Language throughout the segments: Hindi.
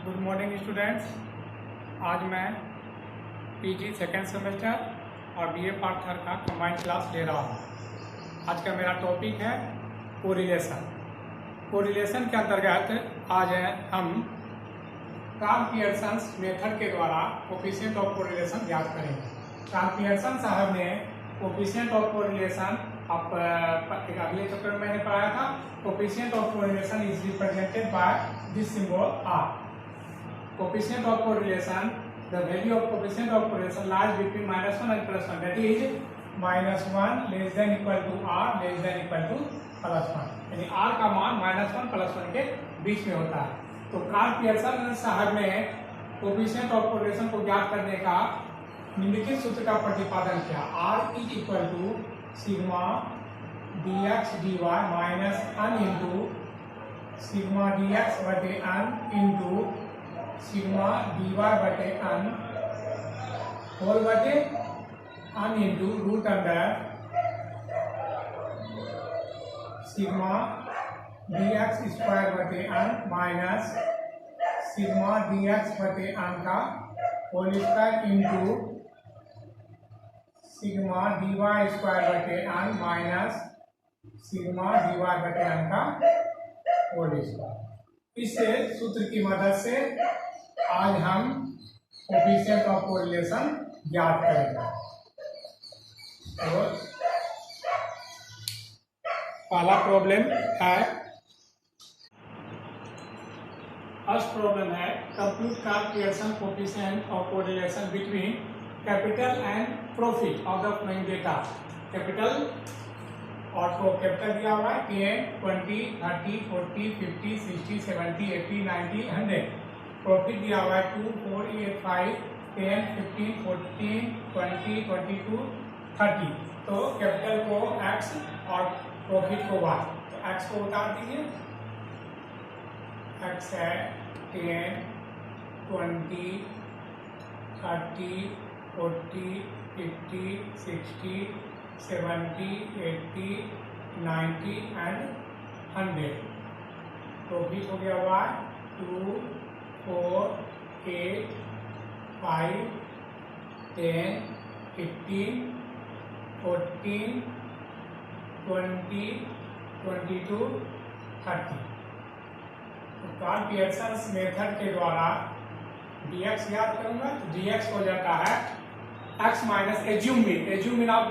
Good morning students. आज मैं पीजी सेकेंड सेमेस्टर और बीए पार्ट थर्ड का कंबाइंड क्लास ले रहा हूँ। आज का मेरा टॉपिक है कोरिलेशन। कोरिलेशन के अंतर्गत आज हम कार्ल पियर्सन मेथड के द्वारा कोफिशिएंट ऑफ कोरिलेशन ज्ञात करेंगे। कार्ल पियर्सन साहब ने कोफिशिएंट ऑफ कोरिलेशन अगले चैप्टर में मैंने पढ़ाया था। Coefficient of correlation is represented by this symbol R. Coefficient of correlation, the value of coefficient of correlation lies between -1 and +1. That is -1 less than equal to R less than equal to +1. यानी R का मान -1 +1 के बीच में होता है। तो कार्ल पियर्सन साहब ने कोफिशिएंट ऑफ कोरिलेशन को ज्ञात करने का निम्नलिखित सूत्र का प्रतिपादन किया। R is equal to sigma dx dy minus n into sigma dx बटे n इंटू सिग्मा dy बटे n होल बटे n into root under sigma dx square बटे n माइनस सिग्मा dx बटे n का whole square into sigma dy square बटे n माइनस सिग्मा dy बटे n का होल स्क्वायर। इस सूत्र की मदद से आज हम कोफिशिएंट ऑफ कोरिलेशन ज्ञात करेंगे। तो पहला प्रॉब्लम है, फर्स्ट प्रॉब्लम है compute Karl Pearson coefficient of correlation between capital and profit of the following data. Capital और कैपिटल दिया हुआ है 10, 20, 30, 40, 50, 60, 70, 80, 90, 100। प्रॉफिट दिया हुआ है 2, 4, 8, 5, 10, 15, 14, 20, 22, 30। तो कैपिटल को x और प्रॉफिट को y। तो x को उतार दीजिए। x है 10, 20, 30, 40, 50, 60, 70, 80, 90 एंड 100। प्रॉफिट हो गया y 2, 4, 8, 5, 10, 15, 14, 20, 22, 30। तो कार्ल पियर्सन मेथड के द्वारा dx याद करूंगा तो dx हो जाता है x माइनस एज्यूम मीन आप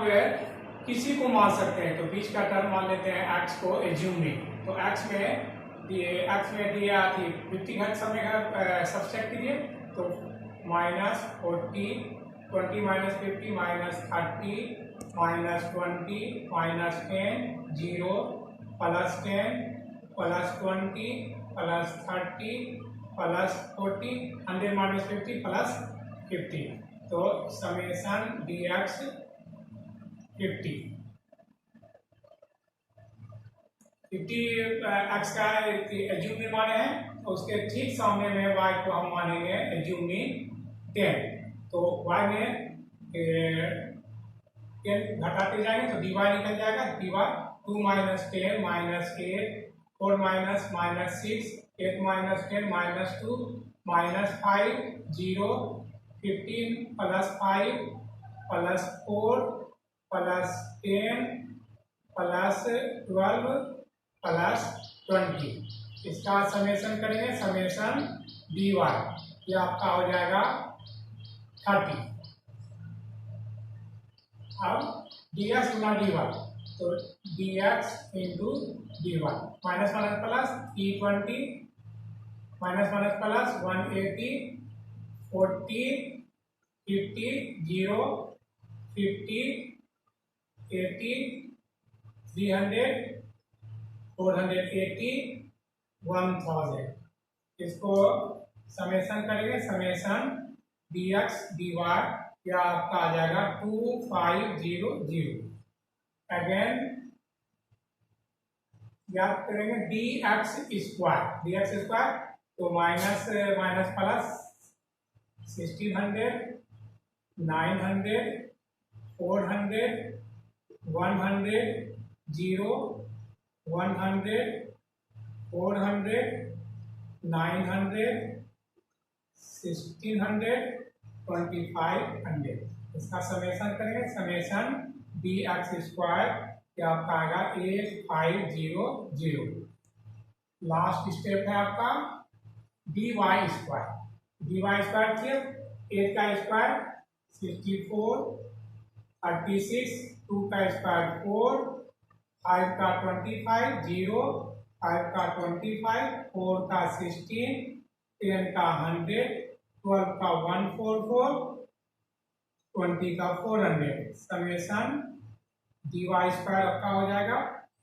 किसी को मान सकते हैं। तो बीच का टर्म मान लेते हैं x को एज्यूम मीन। तो x में दिया थी 50 का समय सब्सट्रैक्ट कीजिए तो -40, 20 minus 50 minus 30 minus 20 minus 10 0 plus 10 plus 20 plus 30 plus 40 100 minus 50 plus 50। तो समेशन dx 50 x का एज्यूम में माने हैं। तो उसके ठीक सामने में y को हम मानेंगे एज्यूम में 10। तो y में 10 घटाते जाएंगे तो dy निकल जाएगा। dy 2 minus 10 minus 8 4 minus minus 6 8 minus 10 minus 2 minus 5 0 15 plus 5 plus 4 plus 10 plus 12 plus 20। इसका समेशन करेंगे समेशन dy ये आपका हो जाएगा 30। अब dx गुना dy तो dx into dy minus minus plus e20 minus minus plus 180 40 50 0 50 80 300 480 1000। इसको समेशन करेंगे समेशन dx dy या आपका आ जाएगा 2500। अगेन याद करेंगे dx स्क्वायर तो माइनस माइनस प्लस 1600 900 400 100 0 100 400 900 2500। इसका समेशन करेंगे, समेशन डी एक्स स्क्वायर या आपका आएगा 8500। लास्ट स्टेप है आपका d Y square. D Y square थे 8 का स्क्वायर 64, 36, 2 का स्क्वायर 4, 5 का 25, 0, 5 का 25, 4 का 16, 10 का 100, 12 का 144, 20 का 400। समेशन डी वाई स्क्वायर आपका हो जाएगा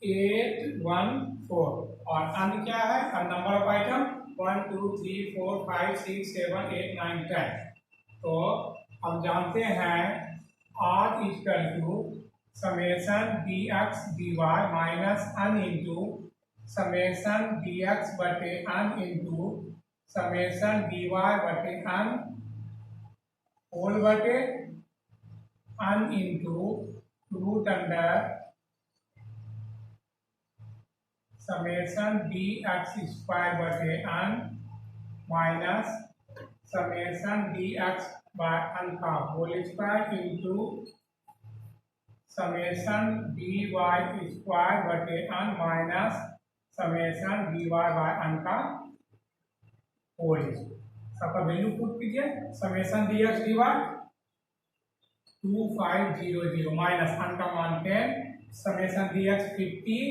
814। और अन्य क्या है? Number of item 1 2 3 4 5 6 7 8 9 10। तो हम जानते हैं R equal to summation D X D Y minus n into summation D X बटे n into summation D Y बटे अन होल बटे n into root under summation D X square बटे n minus summation D X by n का whole square into summation D Y square बटे n minus summation D Y by n का होल स्क्वायर। सबका वैल्यू पुट कीजिए। Summation D X D Y 2500 minus अन का मान 10, समेशन डी एक्स 50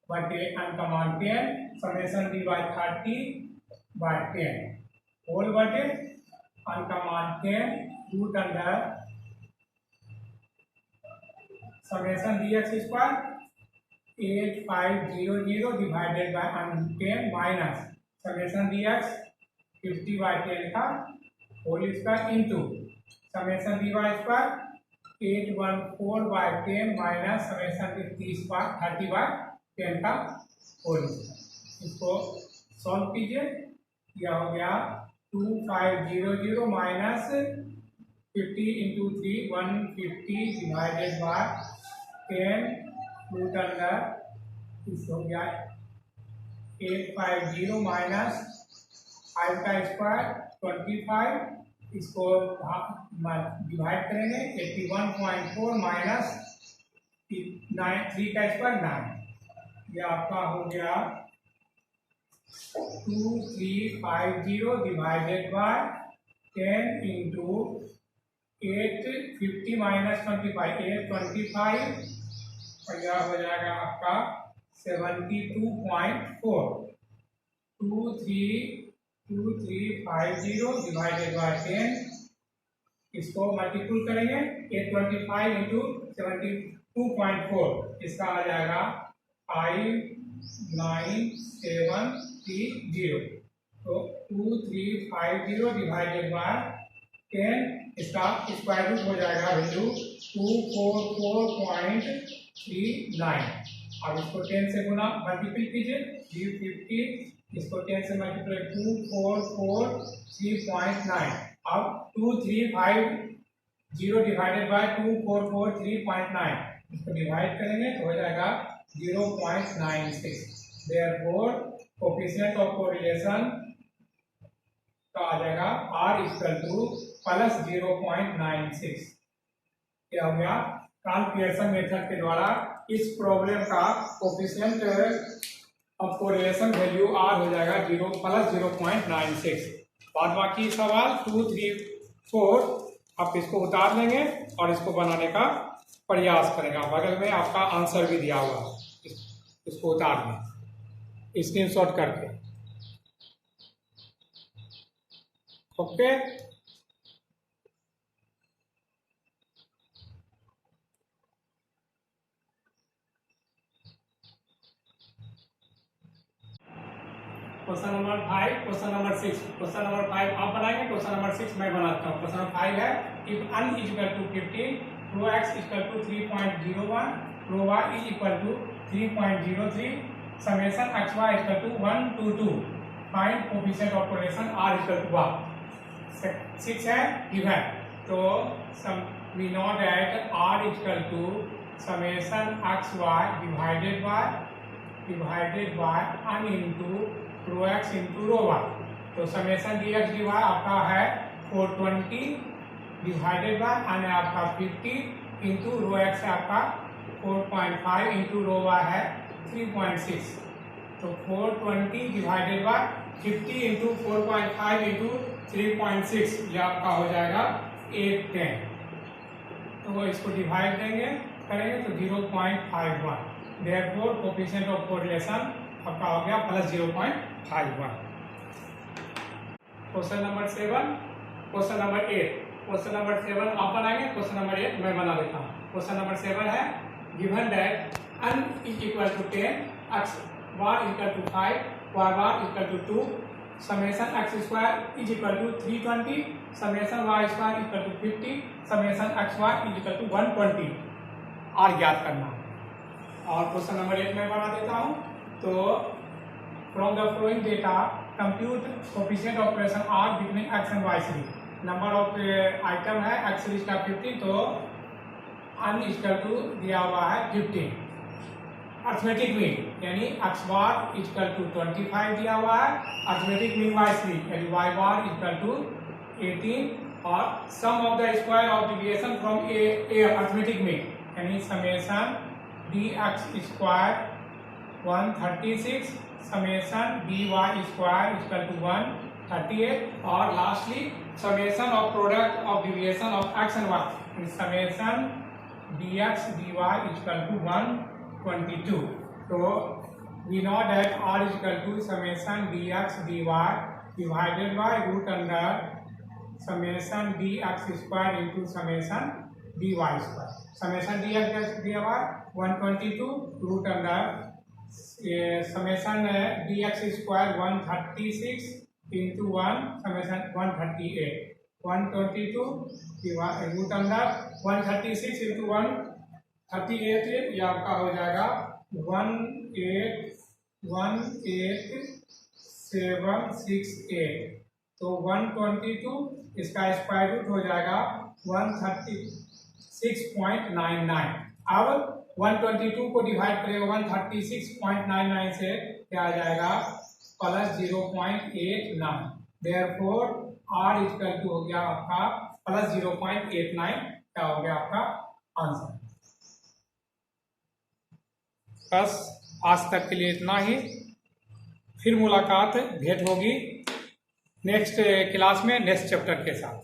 बटे अन का मान 10, summation D Y 30 by 10 whole बटे अन का मान 10 root under summation D X square 8500 divided by N 10 minus summation D X 50 by 10 का whole square into summation D Y square 814 by 10 minus summation 30 by 10 का होल स्क्वायर। इसको सॉल्व कीजिए। यह हो गया 2500 minus 50 into 3 150 divided by 10 root under इस हो गया 850 माइनस 5 का स्क्वायर 25, इसको डिवाइड करेंगे 81.4 माइनस 3 का स्क्वायर 9। यह आपका हो गया 2350 डिवाइडेड बाय 10 इंटू 850 माइनस 25 825 और यह हो जाएगा आपका 72.4। 2350 डिवाइडेड बाय 10, इसको मल्टीपल करेंगे 825 इंटू 72.4, इसका आ जाएगा 59730। तो 2350 डिवाइडेड बाय 10, इसका स्क्वायर रूट हो जाएगा वैल्यू 244.39। अब इसको 10 से गुना मल्टीपल कीजिए 350, इसको 10 से मल्टीप्लाई 2443.9। अब 2350 डिवाइडेड बाय 2443.9, इसको डिवाइड करेंगे तो हो जाएगा 0.96। देयरफॉर कोएफिशिएंट ऑफ कोरिलेशन का आ जाएगा R इक्वल टू प्लस 0.96। क्या हो गया? कार्ल पियर्सन मेथड के द्वारा इस प्रॉब्लम का coefficient of correlation value R हो जाएगा प्लस 0.96। बाद बाकी सवाल 2 3 4 आप इसको उतार लेंगे और इसको बनाने का प्रयास करेंगे। बगल में आपका आंसर भी दिया हुआ है, इसको उतार लें स्क्रीनशॉट करके। Okay, question number 5, question number 6। Question number 5 आप बनाएंगे, क्वेश्चन नंबर 6 मैं बनाता हूँ। क्वेश्चन नंबर 5 है if n is equal to 15, rho x equal to 3.01, rho y is equal to 3.03, summation xy equal to 1 to 2, find coefficient of correlation r equal to 1। 6 है गिवन, तो we know that r equal to summation xy divided by n into rho x into rho y। तो summation D X D Y आपका है 420 डिवाइडेड बाय एन है आपका 50 इंटू रो एक्स है आपका 4.5 इंटू रो वाई है 3.6। तो 420 डिवाइडेड बाय 50 इंटू 4.5 इंटू 3.6 ये आपका हो जाएगा 810। तो इसको डिवाइड करेंगे तो 0.51। देयरफॉर कोएफिशिएंट ऑफ कोरिलेशन आपका हो गया plus 0.51। Question number 7, question number 8। Question number 7 आप बनाएंगे, क्वेश्चन नंबर 8 मैं बना देता हूँ। क्वेश्चन नंबर 7 है given that n is equal to 10, x bar equal to 5, y bar equal to 2, summation x square is equal to 320, summation y square equal to 50, summation x y is equal to 120 और ज्ञात करना। और क्वेश्चन नंबर 8 मैं बना देता हूँ। तो from the following data compute coefficient of operation R between x and y series. Number of item है x सीरीज का 50, तो n इक्वल टू दिया हुआ है 15। अर्थमेटिक मीन यानी x बार इक्वल टू 25 दिया हुआ है, अर्थमेटिक मीन y सीरीज यानी y बार इक्वल टू 18 और sum of the square of deviation from a arithmetic mean यानी summation dx square 136, summation dy square equal to 138 और lastly summation of product of deviation of x and y summation dx dy equal to 122। तो we know that r is equal to summation dx dy divided by root under summation dx square into summation dy square। summation dx dy 122 root under summation dx square 136 into 1 summation 138 122 root under 136 into 138 ये आपका हो जाएगा 1818768। तो 122 इसका स्क्वायर रूट हो जाएगा 136.99। अब 122 को डिवाइड करेगा 136.99 से क्या आ जाएगा plus 0.89। Therefore r equal to हो गया आपका प्लस 0.89 क्या हो गया आपका आंसर। बस आज तक के लिए इतना ही, फिर मुलाकात भेंट होगी नेक्स्ट क्लास में नेक्स्ट चैप्टर के साथ।